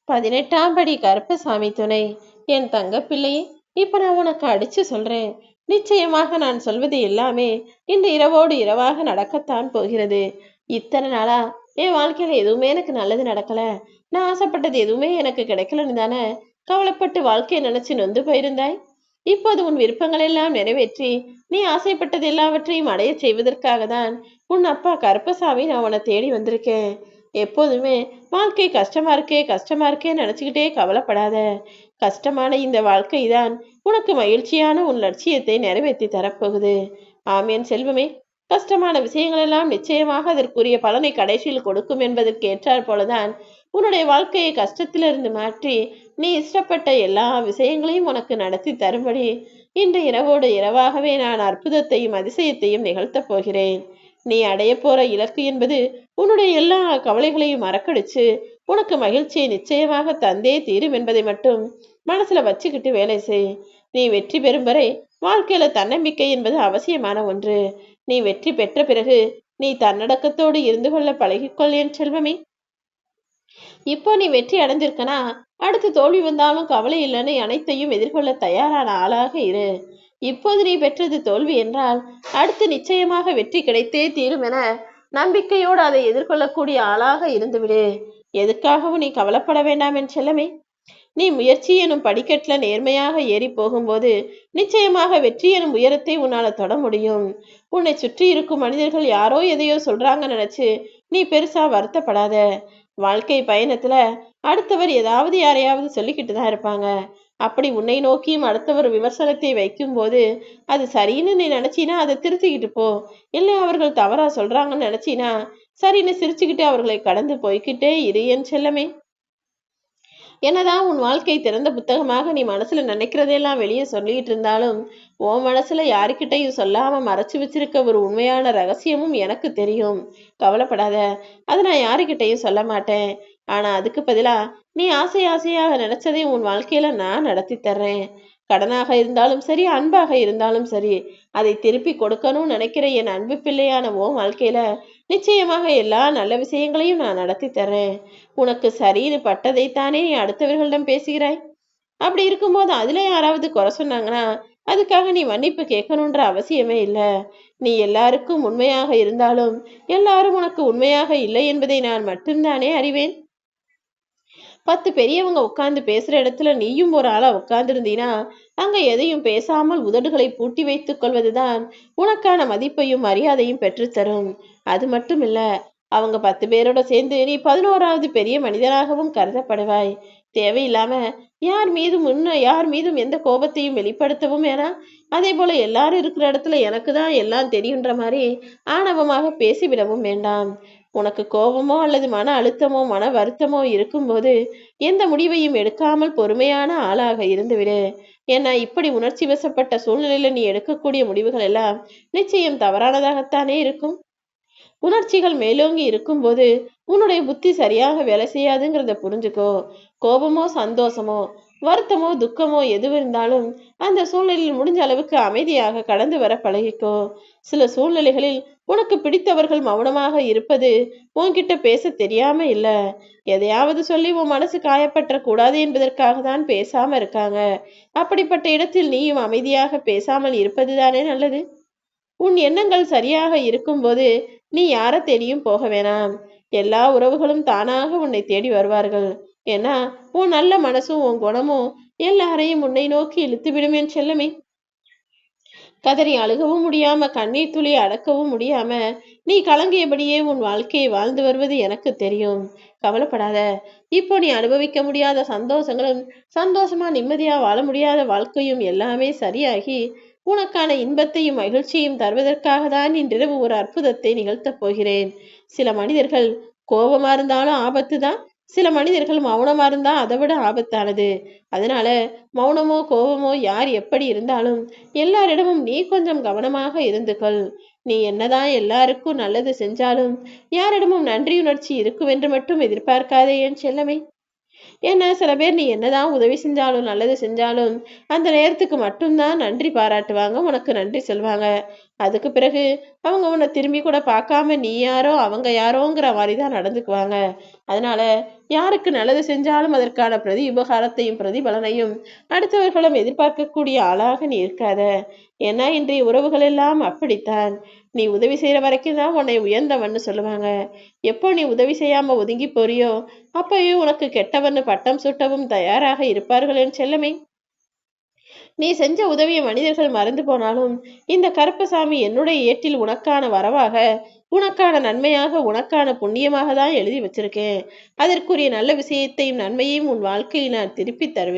18ஆம் படி கருப்பசாமி துணை. என் தங்க பிள்ளையே, இப்ப நான் உனக்கு அடிச்சு சொல்றேன். நிச்சயமாக நான் சொல்வது எல்லாமே இன்று இரவோடு இரவாக நடக்கத்தான் போகிறது. இத்தனை நாளா என் வாழ்க்கையில எதுவுமே எனக்கு நல்லது நடக்கல, நான் ஆசைப்பட்டது எதுவுமே எனக்கு கிடைக்கலன்னு தானே கவலைப்பட்டு வாழ்க்கையை நினைச்சு நொந்து போயிருந்தாய். இப்போது உன் விருப்பங்கள் எல்லாம் நிறைவேற்றி நீ ஆசைப்பட்டது எல்லாவற்றையும் அடைய செய்வதற்காக தான் உன் அப்பா கருப்பசாமி நான் உன்னை தேடி வந்திருக்கேன். எப்போதுமே வாழ்க்கை கஷ்டமா இருக்கே நினைச்சுக்கிட்டே கவலைப்படாத. கஷ்டமான இந்த வாழ்க்கை தான் உனக்கு மகிழ்ச்சியான உன் லட்சியத்தை நிறைவேற்றி தரப்போகுது. ஆமேன் செல்வமே. கஷ்டமான விஷயங்கள் எல்லாம் நிச்சயமாக அதற்குரிய பலனை கடைசியில் கொடுக்கும் என்பதற்கு ஏற்றாற் போலதான் உன்னுடைய வாழ்க்கையை கஷ்டத்திலிருந்து மாற்றி நீ இஷ்டப்பட்ட எல்லா விஷயங்களையும் உனக்கு நடத்தி தரும்படி இன்று இரவோடு இரவாகவே நான் அற்புதத்தையும் அதிசயத்தையும் நிகழ்த்தப் போகிறேன். நீ அடைய போற இலக்கு என்பது உன்னுடைய எல்லா கவலைகளையும் மறக்கடிச்சு உனக்கு மகிழ்ச்சியை நிச்சயமாக தந்தே தீரும் என்பதை மட்டும் மனசுல வச்சுக்கிட்டு வேலை செய். நீ வெற்றி பெறும் வரை வாழ்க்கையில தன்னம்பிக்கை என்பது அவசியமான ஒன்று. நீ வெற்றி பெற்ற பிறகு நீ தன்னடக்கத்தோடு இருந்து கொள்ள பழகிக்கொள் என் செல்வமே. இப்போ நீ வெற்றி அடைஞ்சிருக்கனா, அடுத்து தோல்வி வந்தாலும் கவலை இல்லைன்னு அனைத்தையும் எதிர்கொள்ள தயாரான ஆளாக இரு. இப்போது நீ பெற்றது தோல்வி என்றால் அடுத்து நிச்சயமாக வெற்றி கிடைத்தே தீரும் என நம்பிக்கையோடு அதை எதிர்கொள்ளக்கூடிய ஆளாக இருந்துவிடு. எதுக்காகவும் நீ கவலைப்பட வேண்டாம் என் செல்லமே. நீ முயற்சி எனும் படிக்கட்டுல நேர்மையாக ஏறி போகும்போது நிச்சயமாக வெற்றி எனும் உயரத்தை உன்னால தொட முடியும். உன்னை சுற்றி இருக்கும் மனிதர்கள் யாரோ எதையோ சொல்றாங்க நினைச்சு நீ பெருசா வருத்தப்படாத. வாழ்க்கை பயணத்துல அடுத்தவர் ஏதாவது யாரையாவது சொல்லிக்கிட்டு தான் இருப்பாங்க. அப்படி உன்னை நோக்கியும் அடுத்தவர் விமர்சனத்தை வைக்கும் போது அது சரின்னு நீ நினைச்சினா அதை திருத்திக்கிட்டு போ. இல்லை அவர்கள் தவறா சொல்றாங்கன்னு நினைச்சினா சரின்னு சிரிச்சுக்கிட்டு அவர்களை கடந்து போய்கிட்டே இரு என் செல்லமே. என்னதான் உன் வாழ்க்கை திறந்த புத்தகமாக நீ மனசுல நினைக்கிறதெல்லாம் வெளியே சொல்லிட்டு இருந்தாலும் உன் மனசுல யாருக்கிட்டையும் சொல்லாம மறைச்சு வச்சிருக்க ஒரு உண்மையான ரகசியமும் எனக்கு தெரியும். கவலைப்படாத, அதை நான் யாருக்கிட்டையும் சொல்ல மாட்டேன். ஆனா அதுக்கு பதிலா நீ ஆசையாக நினைச்சதை உன் வாழ்க்கையில நான் நடத்தி தர்றேன். கடனாக இருந்தாலும் சரி, அன்பாக இருந்தாலும் சரி, அதை திருப்பி கொடுக்கணும்னு நினைக்கிற என் அன்பு பிள்ளையான உன் வாழ்க்கையில நிச்சயமாக எல்லா நல்ல விஷயங்களையும் நான் நடத்தி தர்றேன். உனக்கு சரின்னு பட்டதைத்தானே நீ அடுத்தவர்களிடம் பேசுகிறாய். அப்படி இருக்கும்போது அதுல யாராவது குறை சொன்னாங்கன்னா அதுக்காக நீ மன்னிப்பு கேட்கணுன்ற அவசியமே இல்லை. நீ எல்லாருக்கும் உண்மையாக இருந்தாலும் எல்லாரும் உனக்கு உண்மையாக இல்லை என்பதை நான் மட்டும்தானே அறிவேன். 10 பெரியவங்க உட்கார்ந்து பேசுற இடத்துல நீயும் ஒரு ஆளா உட்கார்ந்துருந்தீனா அங்க எதையும் பேசாமல் உதடுகளை பூட்டி வைத்துக் கொள்வதுதான் உனக்கான மதிப்பையும் மரியாதையும் பெற்றுத்தரும். அது மட்டும் இல்ல, அவங்க 10 பேரோட சேர்ந்து நீ 11வது பெரிய மனிதனாகவும் கருதப்படுவாய். தேவையில்லாம யார் மீதும் எந்த கோபத்தையும் வெளிப்படுத்தவும் வேணாம். அதே போல எல்லாரும் இருக்கிற இடத்துல எனக்கு தான் எல்லாம் தெரியுன்ற மாதிரி ஆணவமாக பேசிவிடவும் வேண்டாம். உனக்கு கோபமோ அல்லது மன அழுத்தமோ மன வருத்தமோ இருக்கும்போது எந்த முடிவையும் எடுக்காமல் பொறுமையான ஆளாக இருந்துவிடு. ஏன்னா இப்படி உணர்ச்சி வசப்பட்ட சூழ்நிலையில நீ எடுக்கக்கூடிய முடிவுகள் எல்லாம் நிச்சயம் தவறானதாகத்தானே இருக்கும். உணர்ச்சிகள் மேலோங்கி இருக்கும்போது உன்னுடைய புத்தி சரியாக வேலை செய்யாதுங்கிறத புரிஞ்சுக்கோ. கோபமோ சந்தோஷமோ வருத்தமோ துக்கமோ எது இருந்தாலும் அந்த சூழ்நிலையில் முடிஞ்ச அளவுக்கு அமைதியாக கடந்து வர பழகிக்கோ. சில சூழ்நிலைகளில் உனக்கு பிடித்தவர்கள் மௌனமாக இருப்பது உன்கிட்ட பேச தெரியாம இல்ல, எதையாவது சொல்லி உன் மனசு காயப்பற்ற கூடாது என்பதற்காக தான் பேசாம இருக்காங்க. அப்படிப்பட்ட இடத்தில் நீயும் அமைதியாக பேசாமல் இருப்பதுதானே நல்லது. உன் எண்ணங்கள் சரியாக இருக்கும்போது நீ யார தேடியும் போக வேணாம். எல்லா உறவுகளும் தானாக உன்னை தேடி வருவார்கள். ஏன்னா உன் நல்ல மனசும் உன் குணமும் எல்லாரையும் உன்னை நோக்கி இழுத்து விடும் என் செல்லமே. கதறி அழுகவும் முடியாம கண்ணீர் துளி அடக்கவும் முடியாம நீ கலங்கியபடியே உன் வாழ்க்கையை வாழ்ந்து வருவது எனக்கு தெரியும். கவலைப்படாத. இப்போ நீ அனுபவிக்க முடியாத சந்தோஷங்களும் சந்தோஷமா நிம்மதியா வாழ முடியாத வாழ்க்கையும் எல்லாமே சரியாகி உனக்கான இன்பத்தையும் மகிழ்ச்சியும் தருவதற்காக தான் இன்றிரவு ஒரு அற்புதத்தை நிகழ்த்தப் போகிறேன். சில மனிதர்கள் கோபமா இருந்தாலும் ஆபத்து தான், சில மனிதர்கள் மௌனமா இருந்தா அதை விட ஆபத்தானது. அதனால மௌனமோ கோபமோ யார் எப்படி இருந்தாலும் எல்லாரிடமும் நீ கொஞ்சம் கவனமாக இருந்து கொள். நீ என்னதான் எல்லாருக்கும் நல்லது செஞ்சாலும் யாரிடமும் நன்றியுணர்ச்சி இருக்குமென்று மட்டும் எதிர்பார்க்காதே என் செல்லமே. ஏன்னா சில பேர் நீ என்னதான் உதவி செஞ்சாலும் நல்லது செஞ்சாலும் அந்த நேரத்துக்கு மட்டும்தான் நன்றி பாராட்டுவாங்க, உனக்கு நன்றி சொல்வாங்க. அதுக்கு பிறகு அவங்க உன்னை திரும்பி கூட பார்க்காம நீ யாரோ அவங்க யாரோங்கிற மாதிரி தான் நடந்துக்குவாங்க. அதனால யாருக்கு நல்லது செஞ்சாலும் அதற்கான பிரதி உபகாரத்தையும் பிரதிபலனையும் அடுத்தவர்களும் எதிர்பார்க்கக்கூடிய ஆளாக நீ இருக்காத. ஏன்னா இன்றைய உறவுகள் எல்லாம் அப்படித்தான். நீ உதவி செய்யற வரைக்கும் தான் உன்னை உயர்ந்தவன்னு சொல்லுவாங்க. எப்போ நீ உதவி செய்யாம ஒதுங்கி போறியோ அப்பவே உனக்கு கெட்டவன்னு பட்டம் சூட்டவும் தயாராக இருப்பார்கள் என் செல்லமே. நீ செஞ்ச உதவிய மனிதர்கள் மறந்து போனாலும் இந்த கருப்பசாமி என்னுடைய ஏட்டில் உனக்கான வரவாக, உனக்கான நன்மையாக, உனக்கான புண்ணியமாக தான் எழுதி வச்சிருக்கேன். அதற்குரிய நல்ல விஷயத்தையும் நன்மையையும் உன் வாழ்க்கையில் நான் திருப்பி தருவேன்.